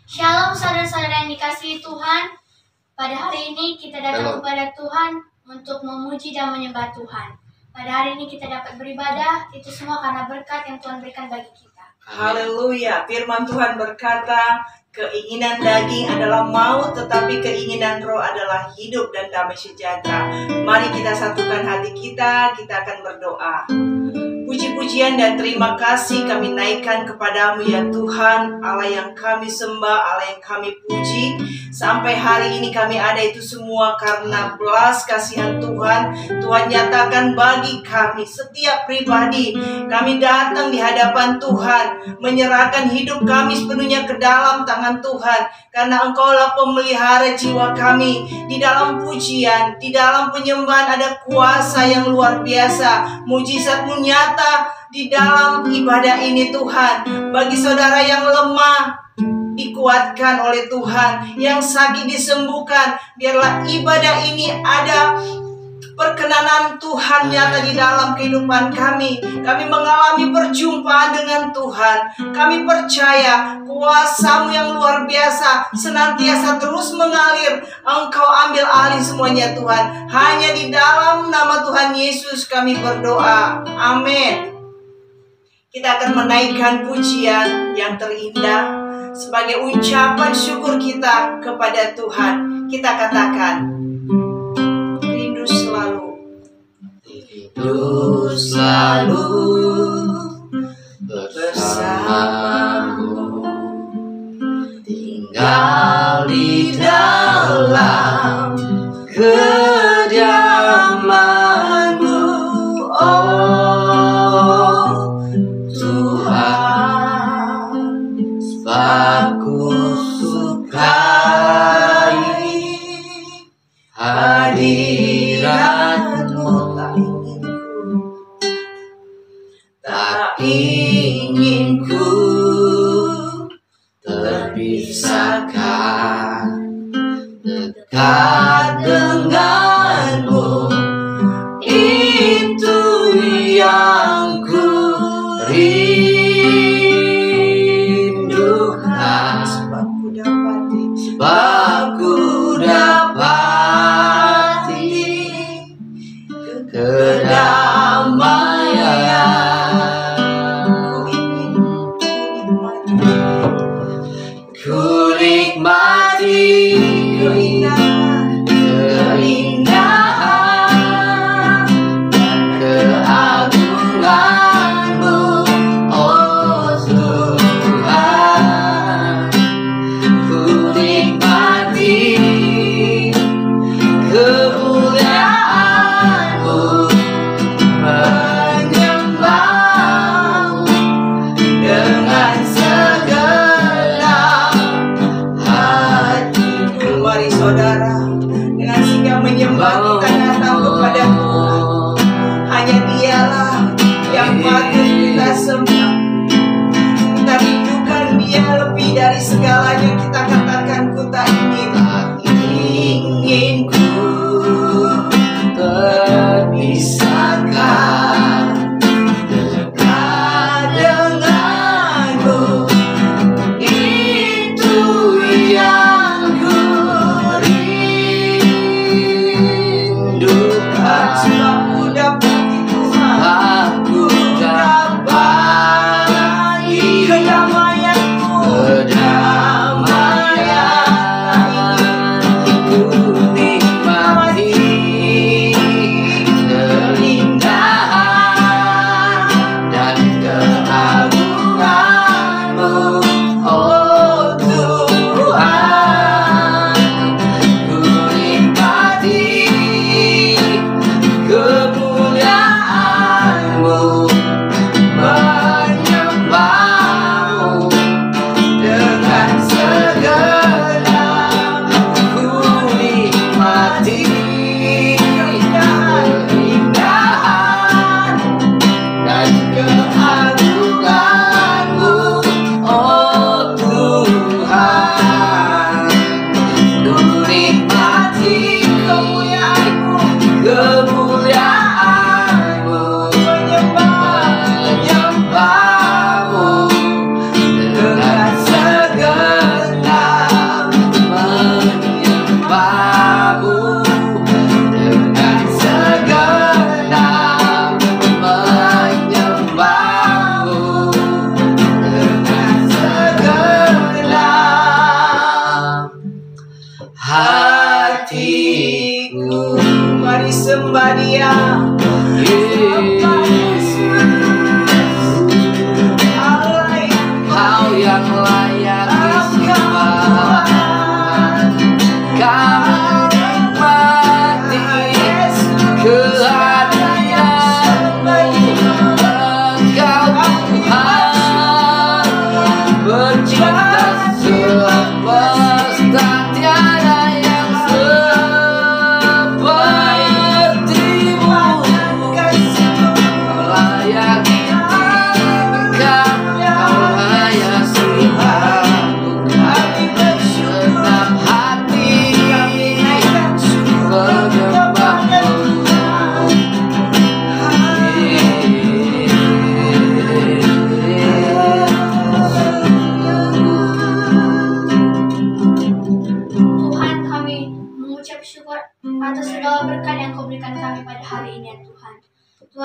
Shalom saudara-saudara yang dikasihi Tuhan. Pada hari ini kita datang kepada Tuhan untuk memuji dan menyembah Tuhan. Pada hari ini kita dapat beribadah, itu semua karena berkat yang Tuhan berikan bagi kita. Haleluya. Firman Tuhan berkata, keinginan daging adalah maut, tetapi keinginan roh adalah hidup dan damai sejahtera. Mari kita satukan hati kita akan berdoa. Puji-pujian dan terima kasih kami naikkan kepadamu ya Tuhan, Allah yang kami sembah, Allah yang kami puji. Sampai hari ini kami ada itu semua karena belas kasihan Tuhan. Tuhan nyatakan bagi kami setiap pribadi. Kami datang di hadapan Tuhan, menyerahkan hidup kami sepenuhnya ke dalam tangan Tuhan. Karena Engkaulah pemelihara jiwa kami. Di dalam pujian, di dalam penyembahan ada kuasa yang luar biasa. Mujizat-Mu nyata di dalam ibadah ini Tuhan. Bagi saudara yang lemah, dikuatkan oleh Tuhan. Yang sakit disembuhkan. Biarlah ibadah ini ada perkenanan Tuhan nyata di dalam kehidupan kami. Kami mengalami perjumpaan dengan Tuhan. Kami percaya kuasa-Mu yang luar biasa senantiasa terus mengalir. Engkau ambil alih semuanya Tuhan. Hanya di dalam nama Tuhan Yesus kami berdoa. Amin. Kita akan menaikkan pujian yang terindah sebagai ucapan syukur kita kepada Tuhan. Kita katakan, rindu selalu bersamamu, tinggal di dalam kediaman-Mu, oh Tuhan. Sebab ku sukai hadirat-Mu, tak ingin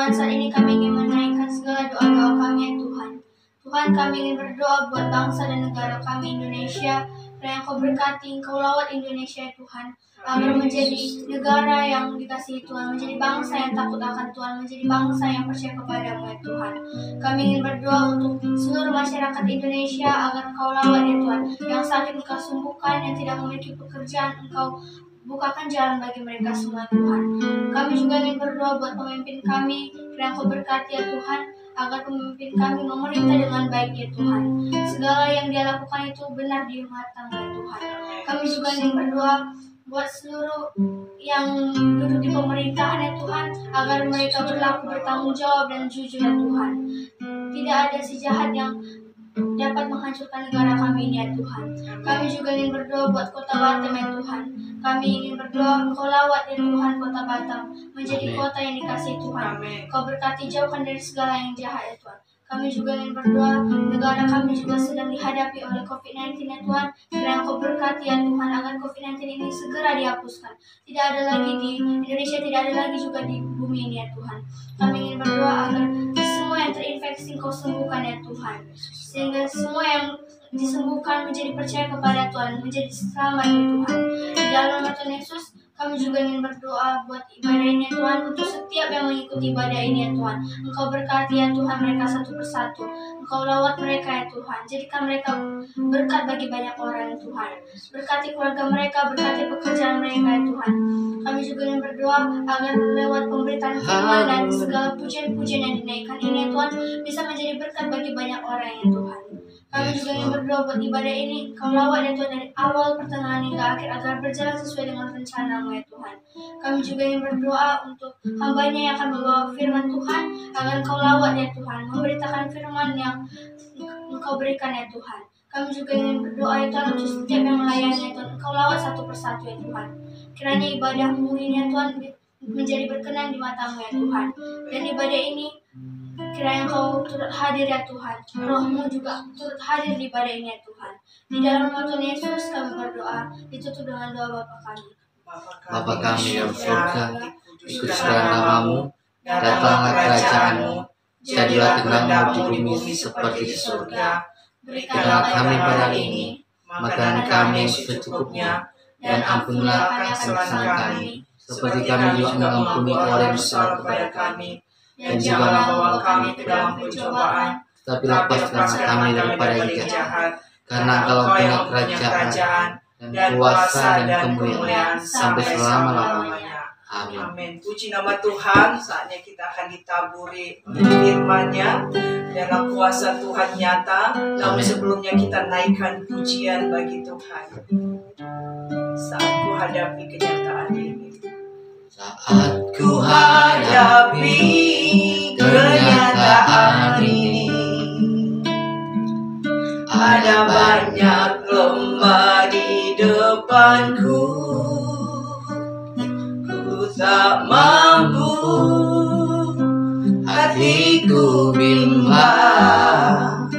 Tuhan, saat ini kami ingin menaikkan segala doa-doa kami ya Tuhan. Tuhan, kami ingin berdoa buat bangsa dan negara kami Indonesia. Yang Kau berkati, Kau lawat Indonesia ya Tuhan, agar menjadi negara yang dikasihi Tuhan, menjadi bangsa yang takut akan Tuhan, menjadi bangsa yang percaya kepadamu ya Tuhan. Kami ingin berdoa untuk seluruh masyarakat Indonesia agar Engkau lawat ya Tuhan. Yang sakit Engkau sembuhkan, yang tidak memiliki pekerjaan Engkau bukakan jalan bagi mereka semua Tuhan. Kami juga ingin berdoa buat pemimpin kami, yang Kau berkati ya Tuhan, agar pemimpin kami memerintah dengan baik ya Tuhan. Segala yang dia lakukan itu benar di rumah tangga ya Tuhan. Kami juga ingin berdoa buat seluruh yang duduk di pemerintahan ya Tuhan, agar mereka berlaku bertanggung jawab dan jujur ya Tuhan. Tidak ada si jahat yang dapat menghancurkan negara kami ini ya Tuhan. Kami juga ingin berdoa buat kota Batam ya Tuhan. Kami ingin berdoa Engkau lawat ya Tuhan kota Batam menjadi kota yang dikasihi Tuhan. Kau berkati, jauhkan dari segala yang jahat ya Tuhan. Kami juga ingin berdoa, negara kami juga sedang dihadapi oleh COVID-19 ya Tuhan. Kiranya Kau berkati ya Tuhan agar COVID-19 ini segera dihapuskan. Tidak ada lagi di Indonesia, tidak ada lagi juga di bumi ini ya Tuhan. Kami ingin berdoa agar semua yang terinfeksi Kau sembuhkan ya Tuhan, sehingga semua yang disembuhkan menjadi percaya kepada Tuhan, menjadi selamat ya Tuhan. Di dalam nama Tuhan Yesus, kami juga ingin berdoa buat ibadah ini ya Tuhan, untuk setiap yang mengikuti ibadah ini ya Tuhan. Engkau berkati ya Tuhan mereka satu persatu. Engkau lawat mereka ya Tuhan. Jadikan mereka berkat bagi banyak orang ya Tuhan. Berkati keluarga mereka, berkati pekerjaan mereka ya Tuhan. Kami juga ingin berdoa agar lewat pemberitaan firman dan segala pujian-pujian yang dinaikkan ini ya Tuhan, bisa menjadi berkat bagi banyak orang ya Tuhan. Kami juga ingin berdoa buat ibadah ini, Kau lawat ya Tuhan dari awal pertengahan hingga akhir agar berjalan sesuai dengan rencana-Mu ya Tuhan. Kami juga ingin berdoa untuk hamba-Nya yang akan membawa firman Tuhan, agar Kau lawat ya Tuhan, memberitakan firman yang Engkau berikan ya Tuhan. Kami juga ingin berdoa ya Tuhan untuk setiap yang melayani ya Tuhan, Engkau lawat satu persatu ya Tuhan. Kiranya ibadah-Mu ini ya Tuhan menjadi berkenan di mata-Mu ya Tuhan. Dan ibadah ini kiranya Engkau turut hadir ya Tuhan. Roh-Mu juga turut hadir di ibadah ini ya Tuhan. Di dalam nama Tuhan Yesus kami berdoa, ditutup dengan doa Bapa kami. Bapa kami yang surga, dikuduskan nama-Mu, datanglah kerajaan-Mu, jadilah kehendak-Mu di bumi seperti di surga. Berikanlah kami pada hari ini makanan kami secukupnya, dan ampunilah kesalahan kami, seperti kami juga mengampuni orang yang bersalah kepada kami. Dan janganlah membawa kami ke dalam pencobaan, tapi lepaskanlah kami daripada yang jahat. Karena Engkau yang punya kerajaan dan kuasa dan kemuliaan sampai selama-lamanya. Amin. Amin. Puji nama Tuhan. Saatnya kita akan ditaburi firman-Nya. Dalam kuasa Tuhan nyata. Namun sebelumnya kita naikkan pujian bagi Tuhan. Saat ku hadapi kenyataan ini. Saat ku hadapi kenyataan ini, ada banyak lembah di depanku. Ku tak mampu, hatiku bimbang.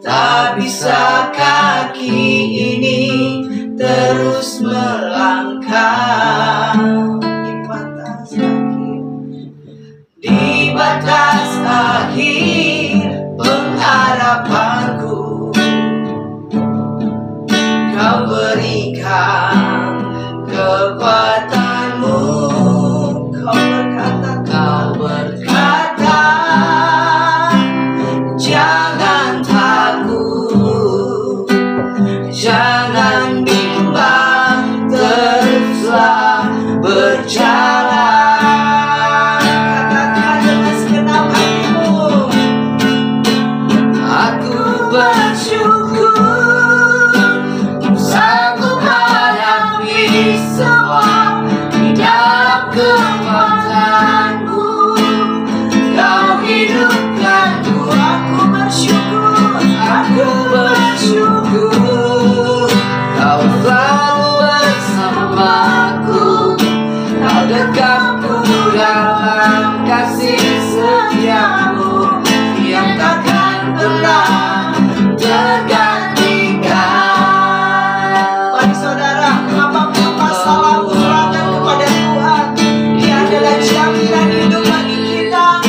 Tak bisa kaki ini terus melangkah. Di batas akhir pengharapanku, Kau berikan kekuatan-Mu. Kau berkata, jangan takut, jangan bimbang, teruslah berjalan. Jaminan hidup bagi kita.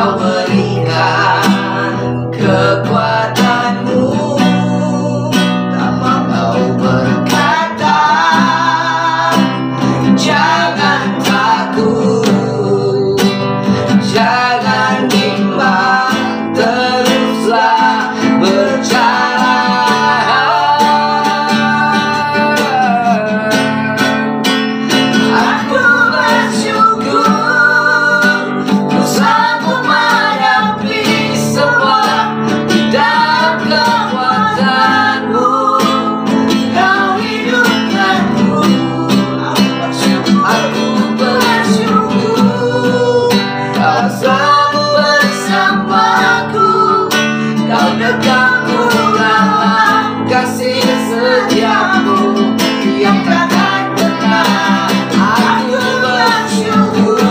Kau berikan kekuatanmu, Kau berkata jangan takut, jangan bimbang, teruslah berjalan. Aku bersyukur ku sanggup menghadapi semua di dalam kekuatanmu. Kau hidupkanku. Aku bersyukur Kau selalu bersamaku. Kau dekatku dalam kasih setiamu yang takkan pernah. Aku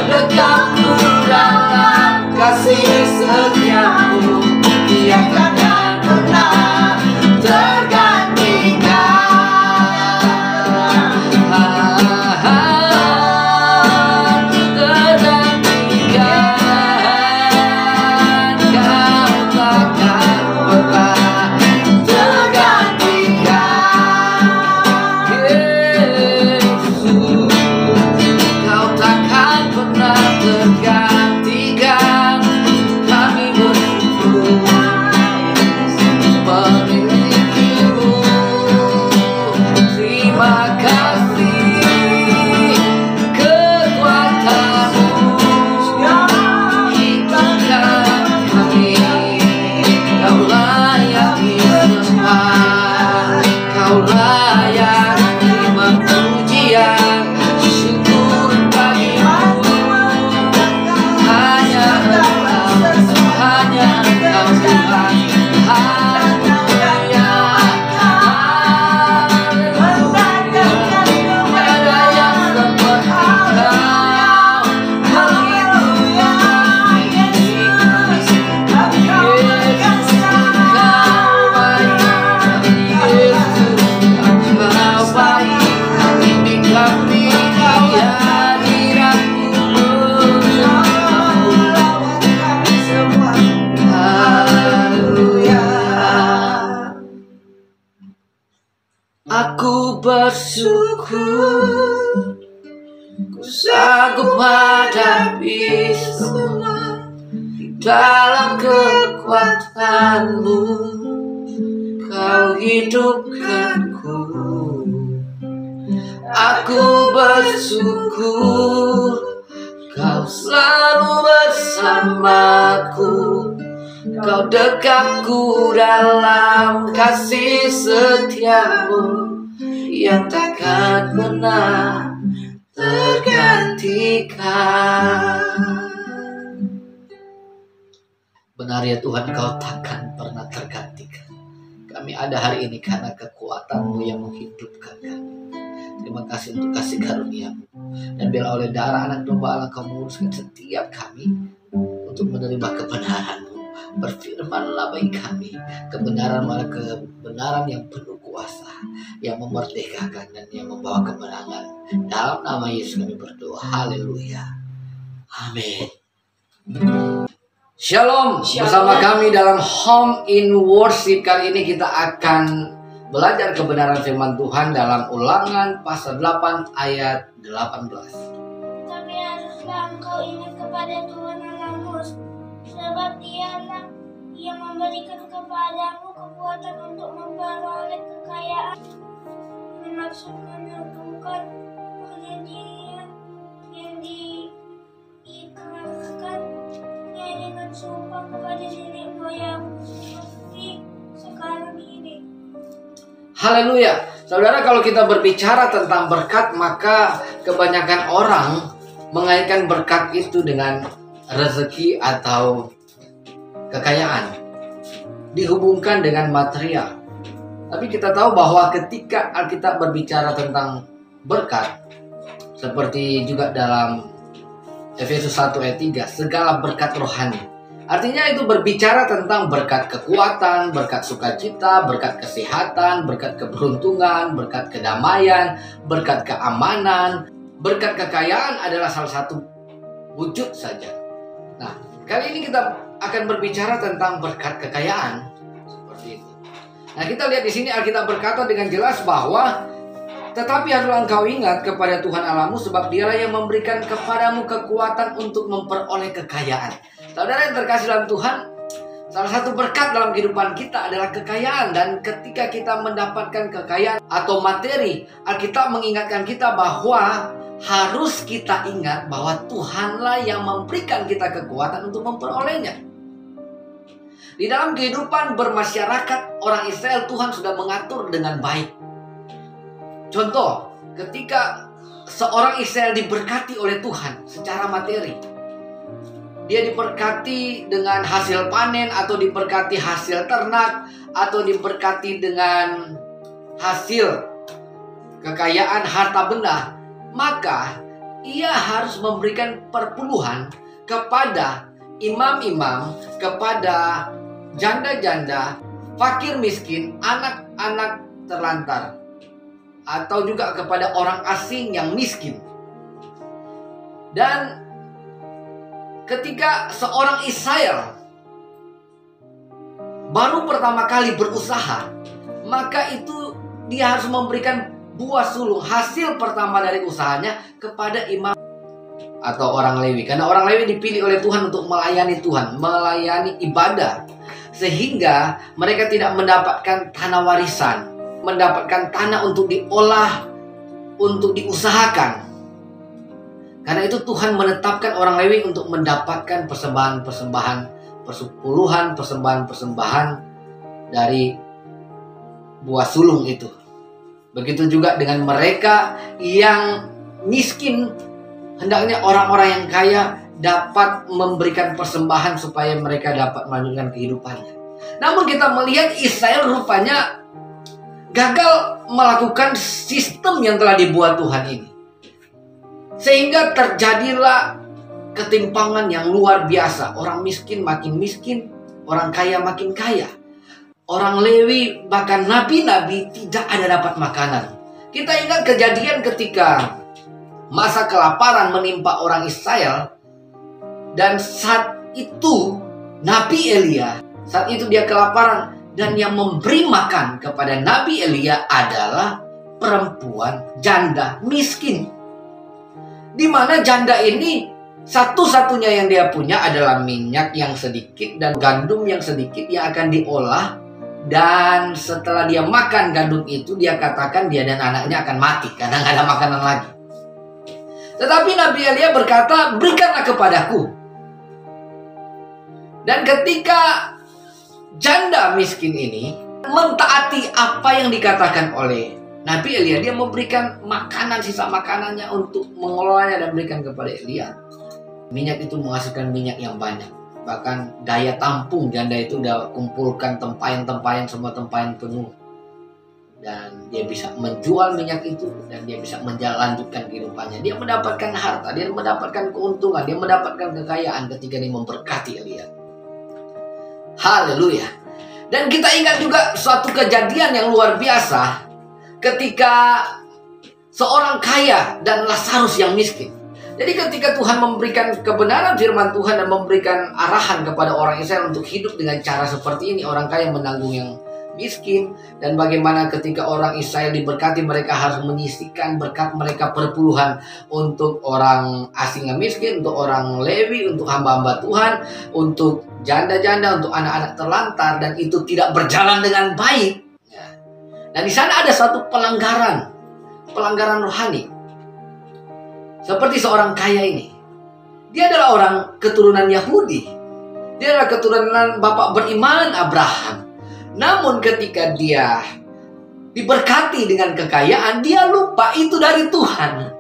bersyukur sanggup menghadapi semua di dalam kekuatanmu. Kau hidupkanku. Aku bersyukur Kau selalu bersamaku. Kau dekatku dalam kasih setiamu yang takkan pernah tergantikan. Kau takkan pernah tergantikan. Kami bersyukur memilikimu. Terima kasih kekuatanmu hidupkan kami. Kau layak disembah, Kau layak terima pujian, syukur bagimu. Hanya Engkau Tuhan. Haleluya, haleluya. Tiada yang seperti Kau. Haleluya, Yesus. Kau baik, Yesus. Kau baik, bimbing kami di hadirat-Mu. Haleluya. Aku bersyukur ku sanggup menghadapi semua di dalam kekuatanmu. Kau hidupkanku. Aku bersyukur Kau selalu bersamaku. Kau dekatku dalam kasih setiamu yang takkan pernah tergantikan. Benar ya Tuhan, Kau takkan pernah tergantikan. Kami ada hari ini karena kekuatan-Mu yang menghidupkan kami. Terima kasih untuk kasih karunia-Mu. Dan biarlah oleh darah anak domba Allah Kau menguruskan setiap kami untuk menerima kebenaran-Mu. Berfirmanlah bagi kami kebenaran, malah kebenaran yang penuh kuasa, yang memerdekakan dan yang membawa kemenangan. Dalam nama Yesus kami berdoa. Haleluya. Amin. Shalom. Bersama kami dalam Home in Worship kali ini kita akan belajar kebenaran firman Tuhan dalam Ulangan pasal 8 ayat 18. Tapi haruslah engkau ingat kepada Tuhan Allahmu, sebab Dialah yang memberikan kepadamu kekuatan untuk memperoleh kekayaan. Maksudnya bukan hanya Dia yang diikrarkan dengan sumpah kepada nenek moyang seperti sekarang ini. Haleluya. Saudara, kalau kita berbicara tentang berkat, maka kebanyakan orang mengaitkan berkat itu dengan rezeki atau kekayaan, dihubungkan dengan material. Tapi kita tahu bahwa ketika Alkitab berbicara tentang berkat, Seperti juga dalam Efesus 1 ayat 3, segala berkat rohani. Artinya itu berbicara tentang berkat kekuatan, berkat sukacita, berkat kesehatan, berkat keberuntungan, berkat kedamaian, berkat keamanan. Berkat kekayaan adalah salah satu wujud saja. Nah, kali ini kita akan berbicara tentang berkat kekayaan. Seperti itu. Nah, kita lihat di sini Alkitab berkata dengan jelas bahwa tetapi haruslah engkau ingat kepada Tuhan Allahmu, sebab Dialah yang memberikan kepadamu kekuatan untuk memperoleh kekayaan. Saudara yang terkasih dalam Tuhan, salah satu berkat dalam kehidupan kita adalah kekayaan. Dan ketika kita mendapatkan kekayaan atau materi, Alkitab mengingatkan kita bahwa harus kita ingat bahwa Tuhanlah yang memberikan kita kekuatan untuk memperolehnya. Di dalam kehidupan bermasyarakat orang Israel, Tuhan sudah mengatur dengan baik. Contoh, ketika seorang Israel diberkati oleh Tuhan secara materi, dia diberkati dengan hasil panen, atau diberkati hasil ternak, atau diberkati dengan hasil kekayaan harta benda, maka ia harus memberikan perpuluhan kepada imam-imam, kepada janda-janda, fakir miskin, anak-anak terlantar, atau juga kepada orang asing yang miskin. Dan ketika seorang Israel baru pertama kali berusaha, maka itu dia harus memberikan buah sulung, hasil pertama dari usahanya, kepada imam atau orang Lewi. Karena orang Lewi dipilih oleh Tuhan untuk melayani Tuhan, melayani ibadah, sehingga mereka tidak mendapatkan tanah warisan, mendapatkan tanah untuk diolah, untuk diusahakan. Karena itu Tuhan menetapkan orang Lewi untuk mendapatkan persembahan-persembahan, persepuluhan, persembahan-persembahan dari buah sulung itu. Begitu juga dengan mereka yang miskin, hendaknya orang-orang yang kaya dapat memberikan persembahan supaya mereka dapat melanjutkan kehidupannya. Namun kita melihat Israel rupanya gagal melakukan sistem yang telah dibuat Tuhan ini. Sehingga terjadilah ketimpangan yang luar biasa. Orang miskin makin miskin, orang kaya makin kaya. Orang Lewi, bahkan nabi-nabi tidak ada dapat makanan. Kita ingat kejadian ketika masa kelaparan menimpa orang Israel. Dan saat itu Nabi Elia, saat itu dia kelaparan. Dan yang memberi makan kepada Nabi Elia adalah perempuan janda miskin. Di mana janda ini satu-satunya yang dia punya adalah minyak yang sedikit dan gandum yang sedikit yang akan diolah. Dan setelah dia makan gandum itu, dia katakan dia dan anaknya akan mati karena nggak ada makanan lagi. Tetapi Nabi Elia berkata, berikanlah kepadaku. Dan ketika janda miskin ini mentaati apa yang dikatakan oleh Nabi Elia, dia memberikan makanan, sisa makanannya untuk mengelolanya dan berikan kepada Elia. Minyak itu menghasilkan minyak yang banyak. Bahkan daya tampung janda itu udah kumpulkan tempayan-tempayan, semua tempayan penuh. Dan dia bisa menjual minyak itu dan dia bisa menjalankan kehidupannya. Dia mendapatkan harta, dia mendapatkan keuntungan, dia mendapatkan kekayaan ketika dia memberkati Elia. Haleluya. Dan kita ingat juga suatu kejadian yang luar biasa ketika seorang kaya dan Lazarus yang miskin. Jadi ketika Tuhan memberikan kebenaran firman Tuhan dan memberikan arahan kepada orang Israel untuk hidup dengan cara seperti ini, orang kaya menanggung yang miskin, dan bagaimana ketika orang Israel diberkati, mereka harus menyisihkan berkat mereka perpuluhan untuk orang asing yang miskin, untuk orang Lewi, untuk hamba-hamba Tuhan, untuk janda-janda, untuk anak-anak terlantar, dan itu tidak berjalan dengan baik. Dan di sana ada suatu pelanggaran rohani. Seperti seorang kaya ini, dia adalah orang keturunan Yahudi, dia adalah keturunan bapak beriman Abraham. Namun ketika dia diberkati dengan kekayaan, dia lupa itu dari Tuhan.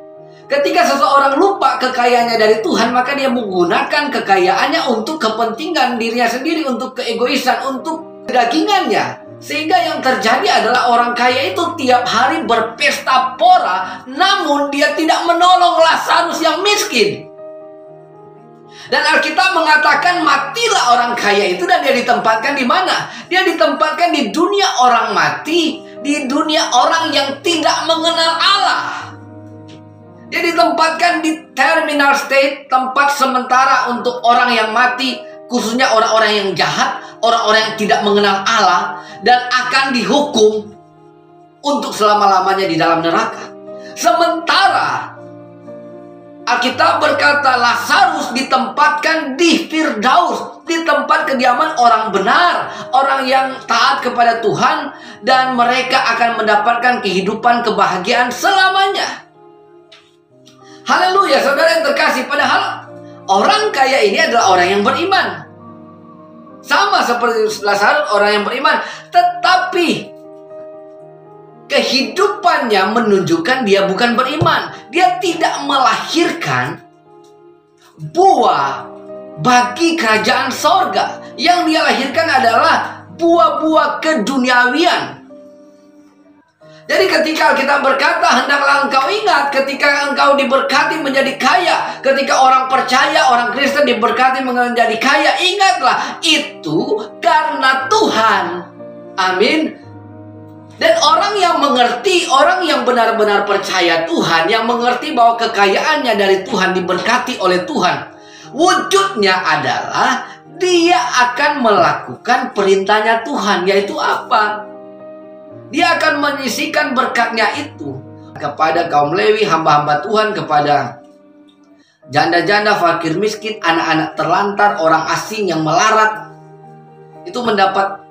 Ketika seseorang lupa kekayaannya dari Tuhan, maka dia menggunakan kekayaannya untuk kepentingan dirinya sendiri, untuk keegoisan, untuk kedagingannya. Sehingga yang terjadi adalah orang kaya itu tiap hari berpesta pora, namun dia tidak menolong Lazarus yang miskin. Dan Alkitab mengatakan matilah orang kaya itu, dan dia ditempatkan di mana? Dia ditempatkan di dunia orang mati, di dunia orang yang tidak mengenal Allah. Dia ditempatkan di terminal state, tempat sementara untuk orang yang mati, khususnya orang-orang yang jahat, orang-orang yang tidak mengenal Allah, dan akan dihukum untuk selama-lamanya di dalam neraka. Sementara Alkitab berkata Lazarus ditempatkan di Firdaus, di tempat kediaman orang benar, orang yang taat kepada Tuhan, dan mereka akan mendapatkan kehidupan kebahagiaan selamanya. Haleluya, saudara yang terkasih. Padahal orang kaya ini adalah orang yang beriman, sama seperti Lazarus, orang yang beriman, tetapi kehidupannya menunjukkan dia bukan beriman. Dia tidak melahirkan buah bagi kerajaan sorga. Yang dia lahirkan adalah buah-buah keduniawian. Jadi ketika kita berkata, hendaklah engkau ingat, ketika engkau diberkati menjadi kaya, ketika orang percaya, orang Kristen diberkati menjadi kaya, ingatlah, itu karena Tuhan. Amin. Dan orang yang mengerti, orang yang benar-benar percaya Tuhan, yang mengerti bahwa kekayaannya dari Tuhan, diberkati oleh Tuhan, wujudnya adalah dia akan melakukan perintahnya Tuhan. Yaitu apa? Dia akan menyisikan berkatnya itu kepada kaum Lewi, hamba-hamba Tuhan, kepada janda-janda, fakir miskin, anak-anak terlantar, orang asing yang melarat. Itu mendapat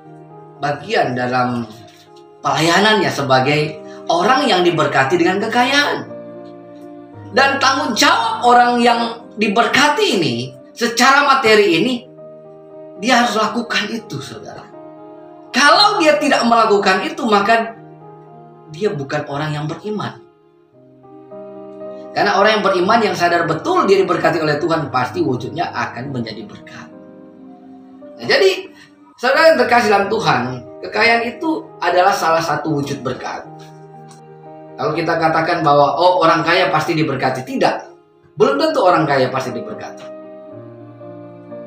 bagian dalam pelayanannya sebagai orang yang diberkati dengan kekayaan. Dan tanggung jawab orang yang diberkati ini, secara materi ini, dia harus lakukan itu, saudara. Kalau dia tidak melakukan itu, maka dia bukan orang yang beriman. Karena orang yang beriman, yang sadar betul dia diberkati oleh Tuhan, pasti wujudnya akan menjadi berkat. Nah, jadi saudara yang terkasih dalam Tuhan, kekayaan itu adalah salah satu wujud berkat. Kalau kita katakan bahwa orang kaya pasti diberkati, tidak. Belum tentu orang kaya pasti diberkati.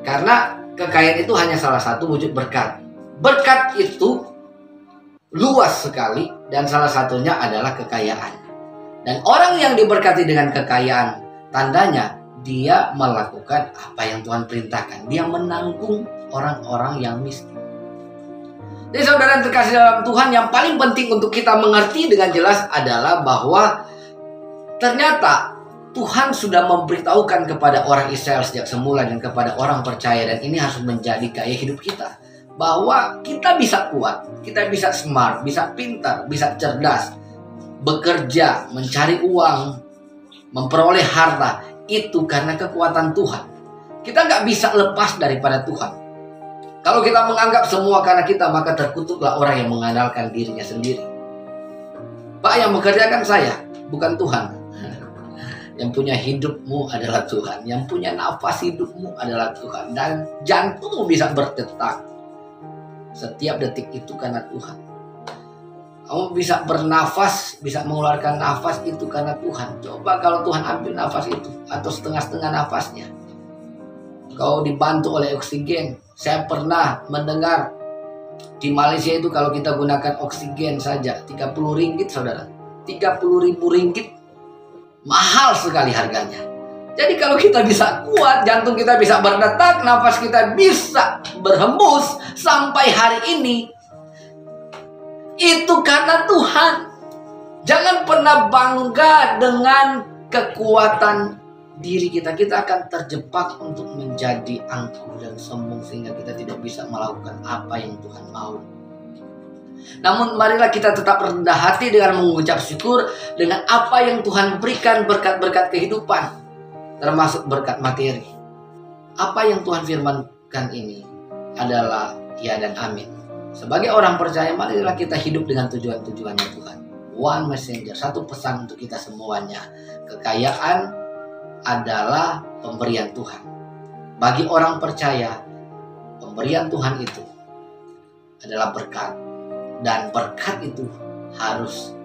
Karena kekayaan itu hanya salah satu wujud berkat. Berkat itu luas sekali, dan salah satunya adalah kekayaan. Dan orang yang diberkati dengan kekayaan, tandanya dia melakukan apa yang Tuhan perintahkan. Dia menanggung orang-orang yang miskin. Jadi saudara yang terkasih dalam Tuhan, yang paling penting untuk kita mengerti dengan jelas adalah bahwa ternyata Tuhan sudah memberitahukan kepada orang Israel sejak semula dan kepada orang percaya, dan ini harus menjadi gaya hidup kita, bahwa kita bisa kuat, kita bisa smart, bisa pintar, bisa cerdas, bekerja, mencari uang, memperoleh harta, itu karena kekuatan Tuhan. Kita nggak bisa lepas daripada Tuhan. Kalau kita menganggap semua karena kita, maka terkutuklah orang yang mengandalkan dirinya sendiri. Pak, yang bekerjakan saya, bukan Tuhan. Yang punya hidupmu adalah Tuhan. Yang punya nafas hidupmu adalah Tuhan. Dan jantungmu bisa berdetak setiap detik itu karena Tuhan. Kamu bisa bernafas, bisa mengeluarkan nafas itu karena Tuhan. Coba kalau Tuhan ambil nafas itu, atau setengah-setengah nafasnya, kau dibantu oleh oksigen. Saya pernah mendengar di Malaysia itu kalau kita gunakan oksigen saja 30 ringgit, saudara. 30.000 ringgit. Mahal sekali harganya. Jadi kalau kita bisa kuat, jantung kita bisa berdetak, nafas kita bisa berhembus sampai hari ini, itu karena Tuhan. Jangan pernah bangga dengan kekuatan diri kita. Kita akan terjebak untuk menjadi angkuh dan sombong sehingga kita tidak bisa melakukan apa yang Tuhan mau. Namun marilah kita tetap rendah hati dengan mengucap syukur dengan apa yang Tuhan berikan, berkat-berkat kehidupan, termasuk berkat materi. Apa yang Tuhan firmankan ini adalah ya dan amin. Sebagai orang percaya, marilah kita hidup dengan tujuan-tujuannya Tuhan. One messenger, satu pesan untuk kita semuanya. Kekayaan adalah pemberian Tuhan. Bagi orang percaya, pemberian Tuhan itu adalah berkat. Dan berkat itu harus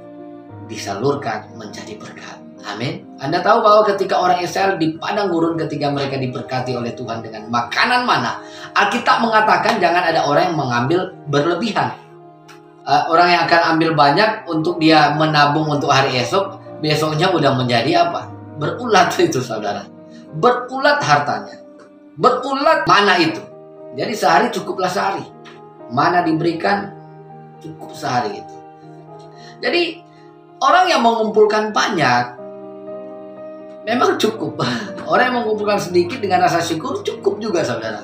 disalurkan menjadi berkat. Amin. Anda tahu bahwa ketika orang Israel di padang gurun, ketika mereka diberkati oleh Tuhan dengan makanan mana, Alkitab mengatakan jangan ada orang yang mengambil berlebihan. Orang yang akan ambil banyak untuk dia menabung untuk hari esok, besoknya udah menjadi apa? Berulat itu, saudara. Berulat hartanya. Berulat mana itu. Jadi sehari cukuplah sehari. Mana diberikan cukup sehari itu. Jadi orang yang mengumpulkan banyak memang cukup. Orang yang mengumpulkan sedikit dengan rasa syukur cukup juga, saudara.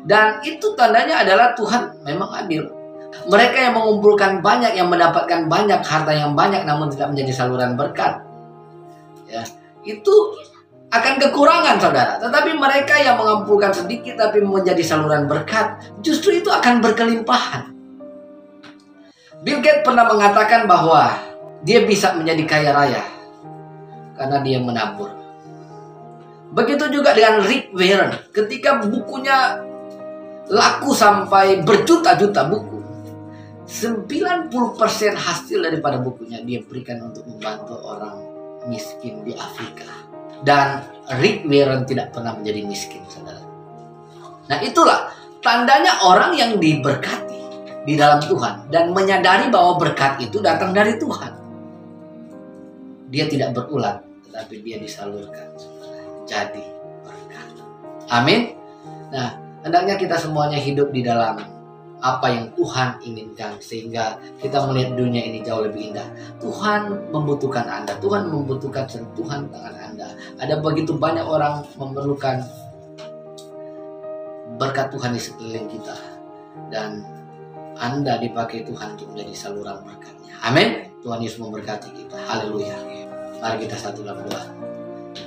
Dan itu tandanya adalah Tuhan memang adil. Mereka yang mengumpulkan banyak, yang mendapatkan banyak, harta yang banyak namun tidak menjadi saluran berkat, ya, itu akan kekurangan, saudara. Tetapi mereka yang mengumpulkan sedikit tapi menjadi saluran berkat, justru itu akan berkelimpahan. Bill Gates pernah mengatakan bahwa dia bisa menjadi kaya raya karena dia menabur. Begitu juga dengan Rick Warren. Ketika bukunya laku sampai berjuta-juta buku, 90% hasil daripada bukunya dia berikan untuk membantu orang miskin di Afrika. Dan Rick Warren tidak pernah menjadi miskin, saudara. Nah, itulah tandanya orang yang diberkati di dalam Tuhan dan menyadari bahwa berkat itu datang dari Tuhan. Dia tidak berulat, tetapi dia disalurkan jadi berkat. Amin. Nah, hendaknya kita semuanya hidup di dalam apa yang Tuhan inginkan, sehingga kita melihat dunia ini jauh lebih indah. Tuhan membutuhkan Anda. Tuhan membutuhkan sentuhan tangan Anda. Ada begitu banyak orang memerlukan berkat Tuhan di sekeliling kita, dan Anda dipakai Tuhan untuk menjadi saluran berkatnya. Amin. Tuhan Yesus memberkati kita. Haleluya. Mari kita satu dalam doa.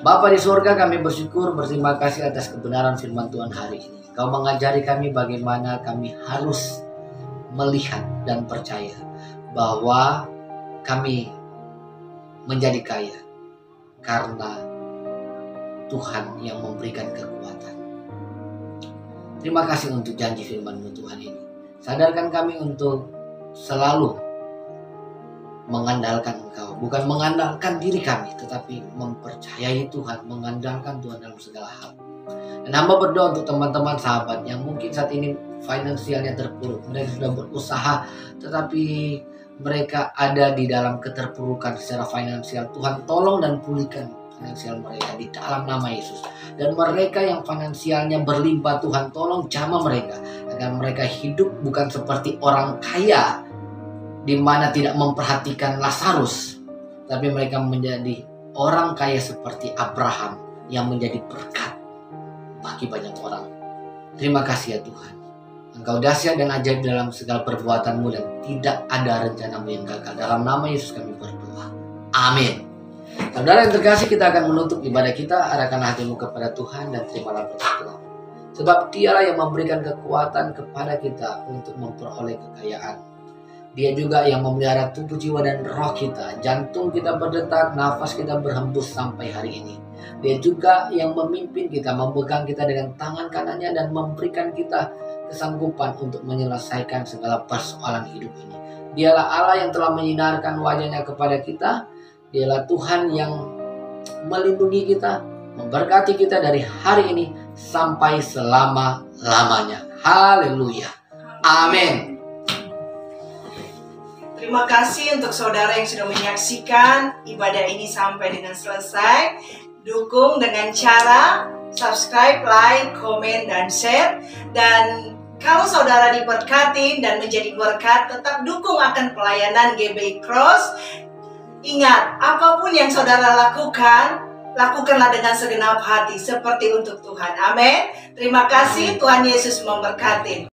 Bapa di surga, kami bersyukur, berterima kasih atas kebenaran firman Tuhan hari ini. Kau mengajari kami bagaimana kami harus melihat dan percaya bahwa kami menjadi kaya karena Tuhan yang memberikan kekuatan. Terima kasih untuk janji firman-Mu Tuhan ini. Sadarkan kami untuk selalu mengandalkan Engkau, bukan mengandalkan diri kami, tetapi mempercayai Tuhan, mengandalkan Tuhan dalam segala hal. Dan hamba berdoa untuk teman-teman sahabat yang mungkin saat ini finansialnya terpuruk. Mereka sudah berusaha, tetapi mereka ada di dalam keterpurukan secara finansial. Tuhan tolong dan pulihkan finansial mereka di dalam nama Yesus. Dan mereka yang finansialnya berlimpah, Tuhan tolong jamah mereka, agar mereka hidup bukan seperti orang kaya di mana tidak memperhatikan Lazarus, tapi mereka menjadi orang kaya seperti Abraham yang menjadi berkat bagi banyak orang. Terima kasih ya Tuhan. Engkau dahsyat dan ajaib dalam segala perbuatan-Mu, dan tidak ada rencana-Mu yang gagal. Dalam nama Yesus kami berdoa. Amin. Saudara yang terkasih, kita akan menutup ibadah kita. Arahkan hatimu kepada Tuhan dan terimalah berkat Tuhan. Sebab Dialah yang memberikan kekuatan kepada kita untuk memperoleh kekayaan. Dia juga yang memelihara tubuh, jiwa, dan roh kita. Jantung kita berdetak, nafas kita berhembus sampai hari ini. Dia juga yang memimpin kita, memegang kita dengan tangan kanannya, dan memberikan kita kesanggupan untuk menyelesaikan segala persoalan hidup ini. Dialah Allah yang telah menyinarkan wajah-Nya kepada kita. Dialah Tuhan yang melindungi kita, memberkati kita dari hari ini sampai selama-lamanya. Haleluya. Amin. Terima kasih untuk saudara yang sudah menyaksikan ibadah ini sampai dengan selesai. Dukung dengan cara subscribe, like, komen, dan share. Dan kalau saudara diberkati dan menjadi berkat, tetap dukung akan pelayanan GBI Cross. Ingat, apapun yang saudara lakukan, lakukanlah dengan segenap hati seperti untuk Tuhan. Amin. Terima kasih. Tuhan Yesus memberkati.